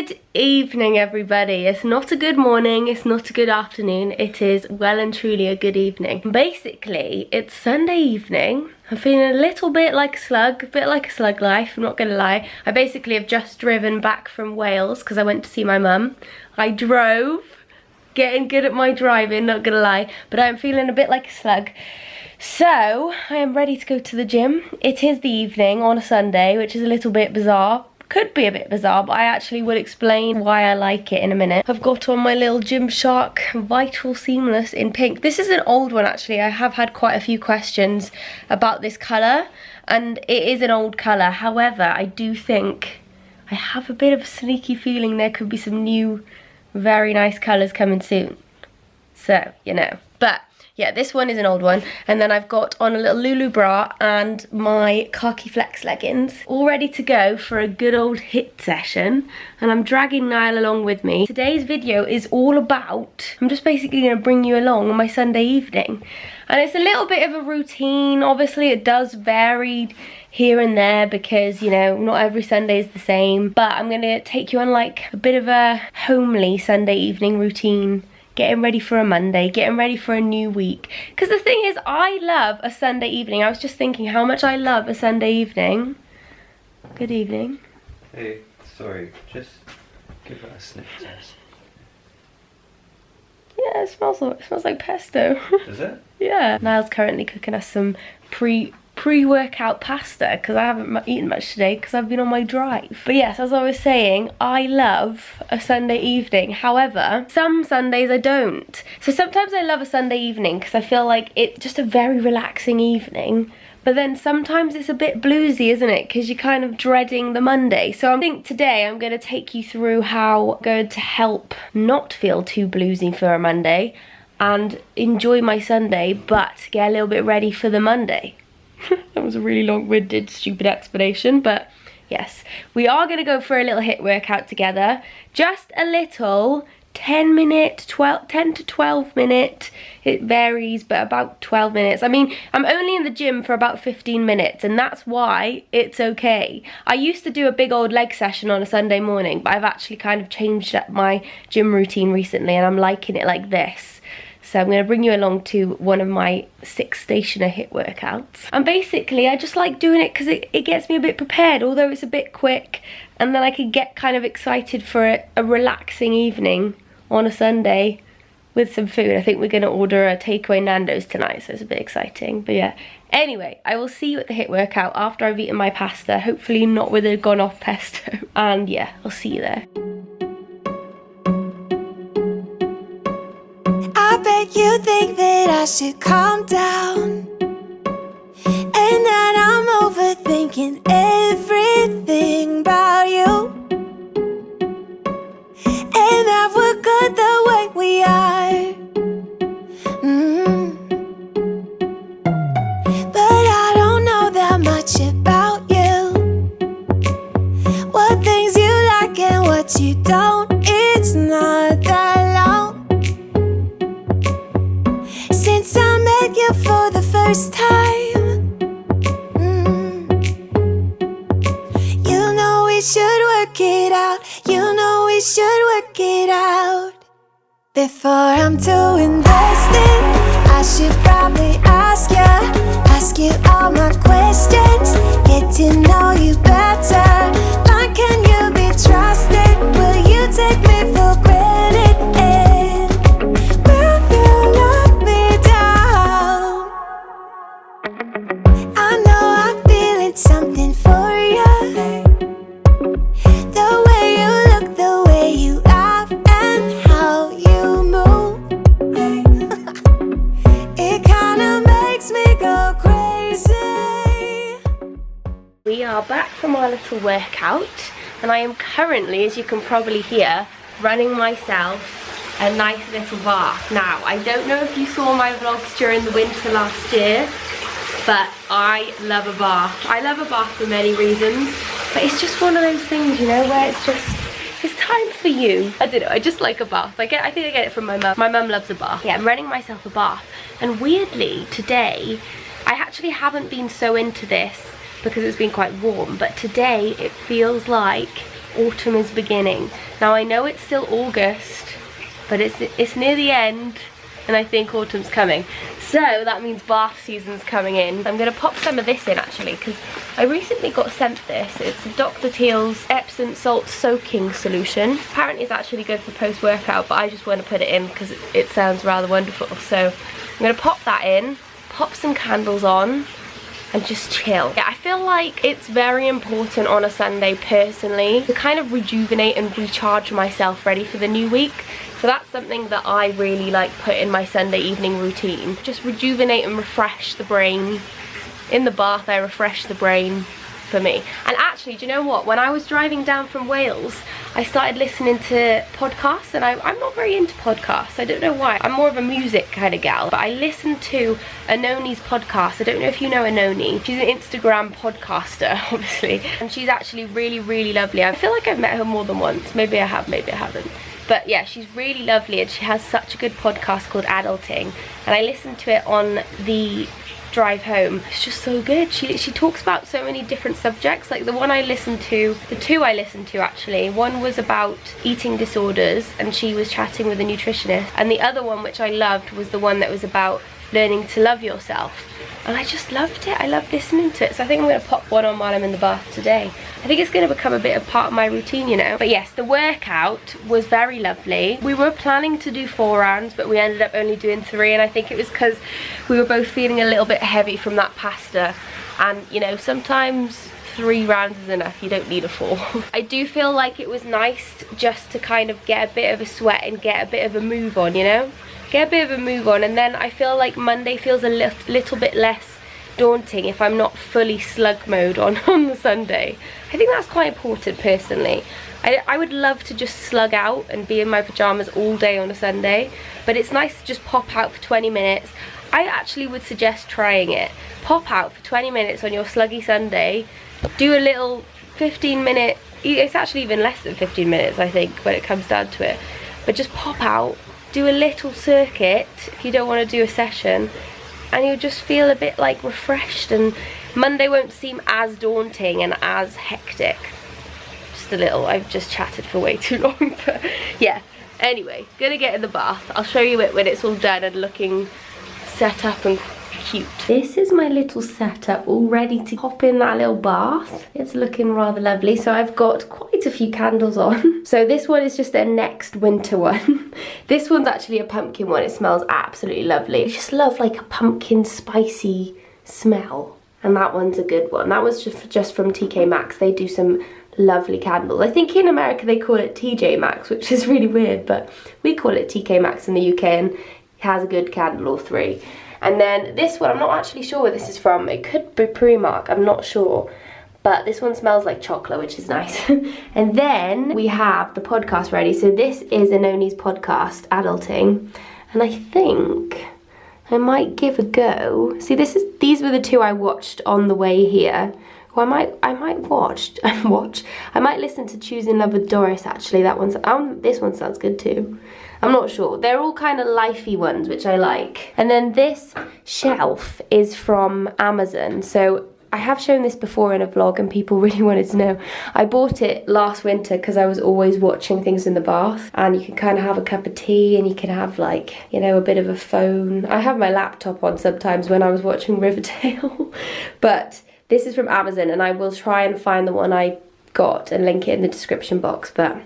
Good evening, everybody. It's not a good morning, it's not a good afternoon, it is well and truly a good evening. Basically, it's Sunday evening. I'm feeling a little bit like a slug life, I'm not gonna lie. I basically have just driven back from Wales because I went to see my mum. I drove, getting good at my driving, not gonna lie, but I'm feeling a bit like a slug. So, I am ready to go to the gym. It is the evening on a Sunday, which is a little bit bizarre. Could be a bit bizarre, but I actually will explain why I like it in a minute. I've got on my little Gymshark Vital Seamless in pink. This is an old one actually. I have had quite a few questions about this colour, and it is an old colour. However, I do think I have a bit of a sneaky feeling there could be some new, very nice colours coming soon. So, you know. But yeah, this one is an old one, and then I've got on a little Lulu bra and my khaki flex leggings, all ready to go for a good old HIIT session, and I'm dragging Niall along with me. Today's video is all about, I'm just basically going to bring you along on my Sunday evening, and it's a little bit of a routine. Obviously it does vary here and there because, you know, not every Sunday is the same, but I'm going to take you on like a bit of a homely Sunday evening routine. Getting ready for a Monday, getting ready for a new week. Because the thing is, I love a Sunday evening. I was just thinking how much I love a Sunday evening. Good evening. Hey, sorry, just give it a sniff test. Yeah, it smells like pesto. Is it? Yeah. Niall's currently cooking us some pre-workout pasta because I haven't eaten much today because I've been on my drive. But yes, as I was saying, I love a Sunday evening. However, some Sundays I don't. So sometimes I love a Sunday evening because I feel like it's just a very relaxing evening. But then sometimes it's a bit bluesy, isn't it? Because you're kind of dreading the Monday. So I think today I'm going to take you through how I'm going to help not feel too bluesy for a Monday and enjoy my Sunday, but get a little bit ready for the Monday. That was a really long-winded, stupid explanation, but yes. We are going to go for a little HIIT workout together. Just a little 10 to 12 minute. It varies, but about 12 minutes. I mean, I'm only in the gym for about 15 minutes, and that's why it's okay. I used to do a big old leg session on a Sunday morning, but I've actually kind of changed up my gym routine recently, and I'm liking it like this. So I'm going to bring you along to one of my 6 stationer HIIT workouts. And basically, I just like doing it because it gets me a bit prepared, although it's a bit quick. And then I can get kind of excited for a relaxing evening on a Sunday with some food. I think we're going to order a takeaway Nando's tonight, so it's a bit exciting. But yeah, anyway, I will see you at the HIIT workout after I've eaten my pasta. Hopefully not with a gone off pesto. And yeah, I'll see you there. I bet you think that I should calm down, and that I'm overthinking everything about you, and that we're good the way we are. But I don't know that much about you, what things you like and what you don't. It's not that long since I met you for the first time. You know we should work it out. You know we should work it out. Before I'm too invested, I should probably ask you all my questions, get to know you better. Like, can you be trusted? Will you take me for granted? Will you love me down? I know I'm feeling something for you. The way you look, the way you laugh, and how you move. It kinda makes me go crazy. We are back from our little workout, and I am currently, as you can probably hear, running myself a nice little bath. Now, I don't know if you saw my vlogs during the winter last year, but I love a bath. I love a bath for many reasons, but it's just one of those things, you know, where it's time for you. I don't know, I just like a bath. I think I get it from my mum. My mum loves a bath. Yeah, I'm running myself a bath, and weirdly, today, I actually haven't been so into this because it's been quite warm, but today it feels like autumn is beginning. Now I know it's still August, but it's near the end, and I think autumn's coming. So that means bath season's coming in. I'm gonna pop some of this in actually, because I recently got sent this. It's Dr. Teal's Epsom salt soaking solution. Apparently it's actually good for post-workout, but I just want to put it in because it sounds rather wonderful. So I'm gonna pop that in, pop some candles on, and just chill. Yeah, I feel like it's very important on a Sunday personally to kind of rejuvenate and recharge myself ready for the new week. So that's something that I really like put in my Sunday evening routine. Just rejuvenate and refresh the brain. In the bath I refresh the brain for me. And actually, do you know what? When I was driving down from Wales, I started listening to podcasts, and I'm not very into podcasts. I don't know why. I'm more of a music kind of gal. But I listened to Anoni's podcast. I don't know if you know Anoni. She's an Instagram podcaster, obviously. And she's actually really, really lovely. I feel like I've met her more than once. Maybe I have, maybe I haven't. But yeah, she's really lovely, and she has such a good podcast called Adulting. And I listened to it on the drive home. It's just so good. She talks about so many different subjects. Like the one I listened to, the two I listened to actually, one was about eating disorders and she was chatting with a nutritionist, and the other one, which I loved, was the one that was about learning to love yourself. And I just loved it. I loved listening to it. So I think I'm going to pop one on while I'm in the bath today. I think it's going to become a bit of part of my routine, you know. But yes, the workout was very lovely. We were planning to do 4 rounds, but we ended up only doing 3. And I think it was because we were both feeling a little bit heavy from that pasta. And, you know, sometimes 3 rounds is enough. You don't need a 4. I do feel like it was nice just to kind of get a bit of a sweat and get a bit of a move on, you know. Get a bit of a move on, and then I feel like Monday feels a little bit less daunting if I'm not fully slug mode on the Sunday. I think that's quite important personally. I would love to just slug out and be in my pyjamas all day on a Sunday, but it's nice to just pop out for 20 minutes. I actually would suggest trying it. Pop out for 20 minutes on your sluggy Sunday, do a little 15-minute, it's actually even less than 15 minutes I think when it comes down to it, but just pop out, do a little circuit if you don't want to do a session, and you'll just feel a bit like refreshed, and Monday won't seem as daunting and as hectic. Just a little. I've just chatted for way too long, but yeah. Anyway, gonna get in the bath. I'll show you it when it's all done and looking set up and cute. This is my little setup all ready to hop in that little bath. It's looking rather lovely. So I've got quite a few candles on. So this one is just their next winter one. This one's actually a pumpkin one. It smells absolutely lovely. I just love like a pumpkin spicy smell. And that one's a good one. That was just from TK Maxx. They do some lovely candles. I think in America they call it TJ Maxx, which is really weird, but we call it TK Maxx in the UK, and it has a good candle or 3. And then this one, I'm not actually sure where this is from. It could be Primark, I'm not sure. But this one smells like chocolate, which is nice. And then we have the podcast ready. So this is Anoni's podcast, Adulting. And I think I might give a go. See, these were the 2 I watched on the way here. Well, I might listen to Choosing Love with Doris actually. That one's this one sounds good too. I'm not sure. They're all kind of lifey ones, which I like. And then this shelf is from Amazon. So I have shown this before in a vlog and people really wanted to know. I bought it last winter because I was always watching things in the bath, and you can kind of have a cup of tea and you can have like, you know, a bit of a phone. I have my laptop on sometimes when I was watching Riverdale. But this is from Amazon, and I will try and find the one I got and link it in the description box, but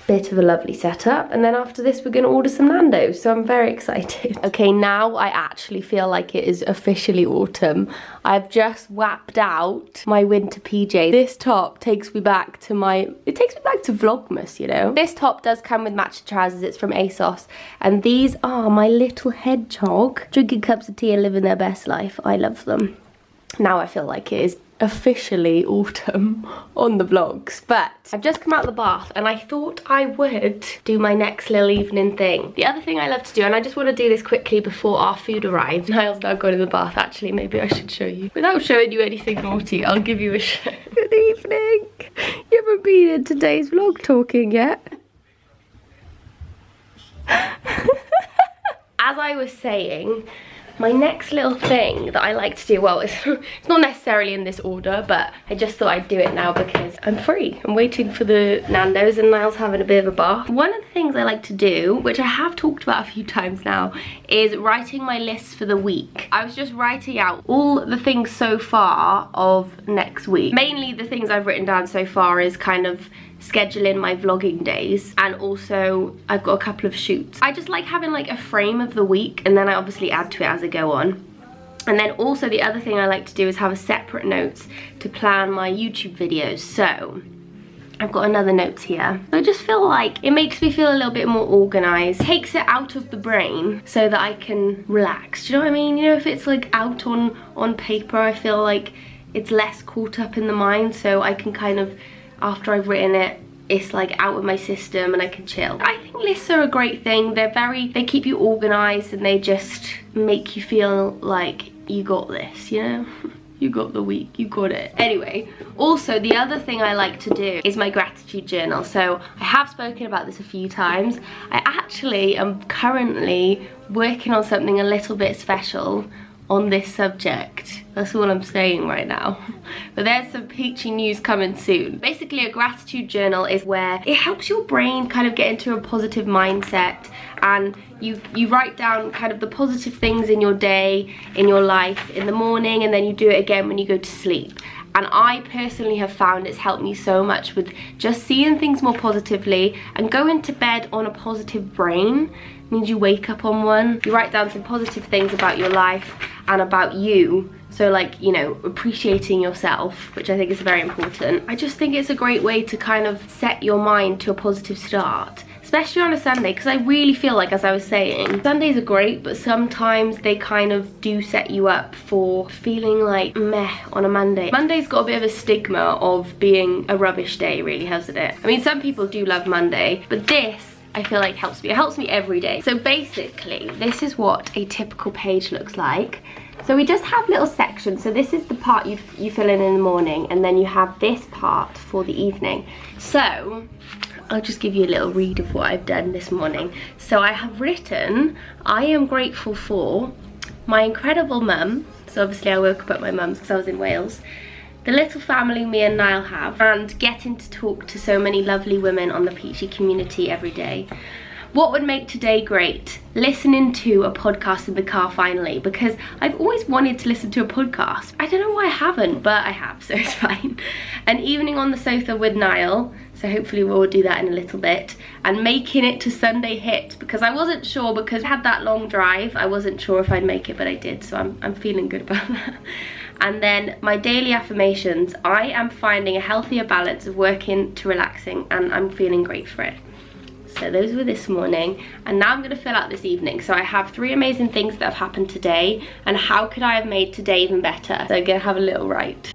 bit of a lovely setup. And then after this we're going to order some Nando's, so I'm very excited. Okay, now I actually feel like it is officially autumn. I've just whapped out my winter PJ. This top takes me back to Vlogmas, you know. This top does come with matching trousers. It's from ASOS, and these are my little hedgehog drinking cups of tea and living their best life. I love them. Now I feel like it is officially autumn on the vlogs, but I've just come out of the bath and I thought I would do my next little evening thing. The other thing I love to do, and I just want to do this quickly before our food arrives. Niall's now gone in the bath. Actually, maybe I should show you. Without showing you anything naughty, I'll give you a show. Good evening. You haven't been in today's vlog talking yet. As I was saying, My next little thing that I like to do, well, it's not necessarily in this order, but I just thought I'd do it now because I'm free. I'm waiting for the Nando's and Niall's having a bit of a bath. One of the things I like to do, which I have talked about a few times now, is writing my list for the week. I was just writing out all the things so far of next week. Mainly the things I've written down so far is kind of scheduling my vlogging days, and also I've got a couple of shoots. I just like having like a frame of the week, and then I obviously add to it as I go on. And then also the other thing I like to do is have a separate notes to plan my YouTube videos. So I've got another notes here. I just feel like it makes me feel a little bit more organized, takes it out of the brain so that I can relax. Do you know what I mean? You know, if it's like out on paper, I feel like it's less caught up in the mind, so I can kind of, after I've written it, it's like out of my system and I can chill. I think lists are a great thing. They keep you organized, and they just make you feel like you got this, you know? You got the week, you got it. Anyway, also the other thing I like to do is my gratitude journal. So I have spoken about this a few times. I actually am currently working on something a little bit special on this subject. That's all I'm saying right now. But there's some peachy news coming soon. Basically, a gratitude journal is where it helps your brain kind of get into a positive mindset, and you write down kind of the positive things in your day, in your life, in the morning, and then you do it again when you go to sleep. And I personally have found it's helped me so much with just seeing things more positively, and going to bed on a positive brain means you wake up on one. You write down some positive things about your life and about you. So like, you know, appreciating yourself, which I think is very important. I just think it's a great way to kind of set your mind to a positive start, especially on a Sunday, because I really feel like, as I was saying, Sundays are great, but sometimes they kind of do set you up for feeling like meh on a Monday. Monday's got a bit of a stigma of being a rubbish day, really, hasn't it? I mean, some people do love Monday, but this, I feel like helps me. It helps me every day. So basically, this is what a typical page looks like. So we just have little sections. So this is the part you fill in the morning, and then you have this part for the evening. So I'll just give you a little read of what I've done this morning. So I have written, I am grateful for my incredible mum. So obviously I woke up at my mum's because I was in Wales. The little family me and Niall have, and getting to talk to so many lovely women on the Peachy community every day. What would make today great? Listening to a podcast in the car finally, because I've always wanted to listen to a podcast. I don't know why I haven't, but I have, so it's fine. An evening on the sofa with Niall, so hopefully we'll do that in a little bit. And making it to Sunday Hit, because I wasn't sure, because I had that long drive, I wasn't sure if I'd make it, but I did, so I'm feeling good about that. And then my daily affirmations, I am finding a healthier balance of working to relaxing, and I'm feeling great for it. So those were this morning, and now I'm going to fill out this evening. So I have 3 amazing things that have happened today, and how could I have made today even better? So I'm going to have a little write.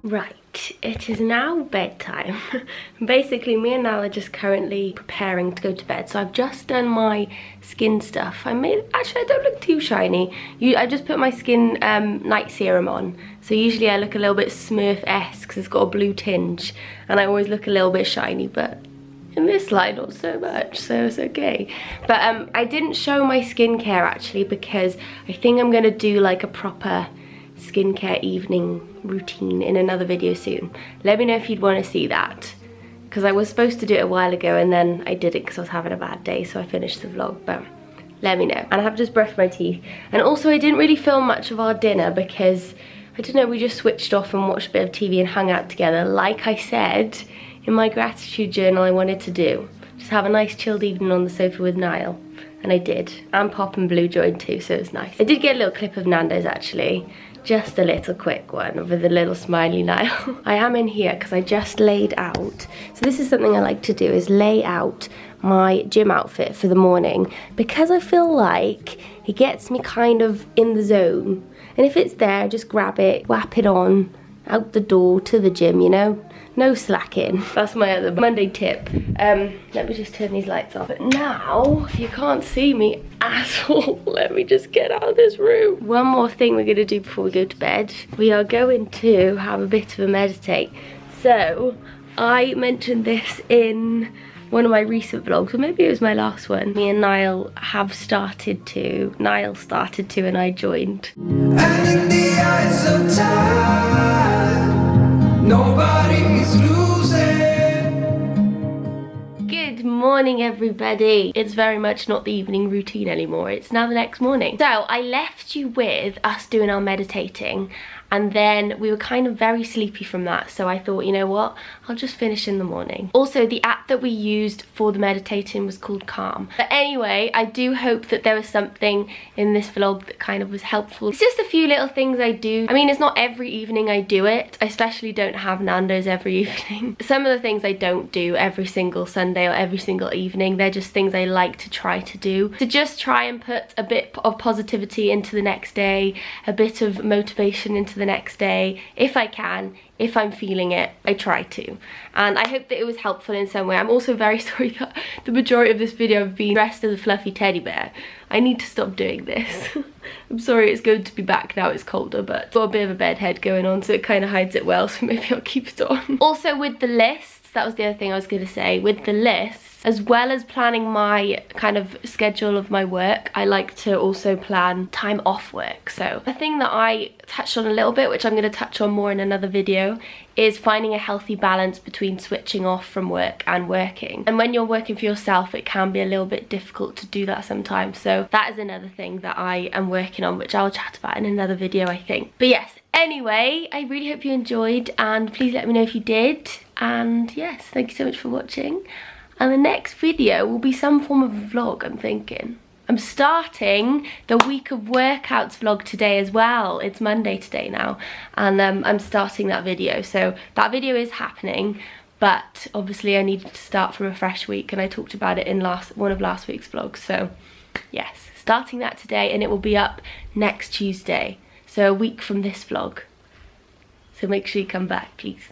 Right, it is now bedtime. Basically, me and Niall are just currently preparing to go to bed. So I've just done my skin stuff. Actually, I don't look too shiny. I just put my skin night serum on. So usually I look a little bit Smurf-esque because it's got a blue tinge. And I always look a little bit shiny, but in this light, not so much, so it's okay. But I didn't show my skincare actually, because I think I'm gonna do like a proper skincare evening routine in another video soon. Let me know if you'd want to see that, because I was supposed to do it a while ago and then I didn't because I was having a bad day, so I finished the vlog. But let me know. And I have just brushed my teeth, and also I didn't really film much of our dinner because I don't know, we just switched off and watched a bit of TV and hung out together, like I said in my gratitude journal I wanted to do. Just have a nice chilled evening on the sofa with Niall, and I did. And Pop and Blue joined too, so it was nice. I did get a little clip of Nando's actually, just a little quick one with a little smiley Niall. I am in here because I just laid out. So this is something I like to do, is lay out my gym outfit for the morning, because I feel like it gets me kind of in the zone. And if it's there, just grab it, whap it on, out the door to the gym, you know? No slacking. That's my other Monday tip. Let me just turn these lights off. But now, you can't see me at all. Let me just get out of this room. One more thing we're gonna do before we go to bed. We are going to have a bit of a meditate. So, I mentioned this in one of my recent vlogs, or maybe it was my last one. Me and Niall started to, and I joined. And in the eyes of time, nobody's losing. Good morning, everybody. It's very much not the evening routine anymore. It's now the next morning. So I left you with us doing our meditating, and then we were kind of very sleepy from that, so I thought, you know what, I'll just finish in the morning. Also, the app that we used for the meditating was called Calm. But anyway, I do hope that there was something in this vlog that kind of was helpful. It's just a few little things I do. I mean, it's not every evening I do it. I especially don't have Nando's every evening. Some of the things I don't do every single Sunday or every single evening. They're just things I like to try to do. To just try and put a bit of positivity into the next day, a bit of motivation into the next day, if I can. If I'm feeling it, I try to. And I hope that it was helpful in some way. I'm also very sorry that the majority of this video I've been dressed as a fluffy teddy bear. I need to stop doing this. I'm sorry, it's good to be back now, it's colder, but I've got a bit of a bed head going on, so it kind of hides it well, so maybe I'll keep it on. Also with the lists, that was the other thing I was going to say, with the lists, as well as planning my kind of schedule of my work, I like to also plan time off work. So the thing that I touched on a little bit, which I'm going to touch on more in another video, is finding a healthy balance between switching off from work and working. And when you're working for yourself, it can be a little bit difficult to do that sometimes. So that is another thing that I am working on, which I'll chat about in another video, I think. But yes, anyway, I really hope you enjoyed, and please let me know if you did. And yes, thank you so much for watching. And the next video will be some form of vlog, I'm thinking. I'm starting the week of workouts vlog today as well. It's Monday today now, and I'm starting that video. So that video is happening, but obviously I needed to start from a fresh week, and I talked about it in one of last week's vlogs. So yes, starting that today, and it will be up next Tuesday. So a week from this vlog. So make sure you come back, please.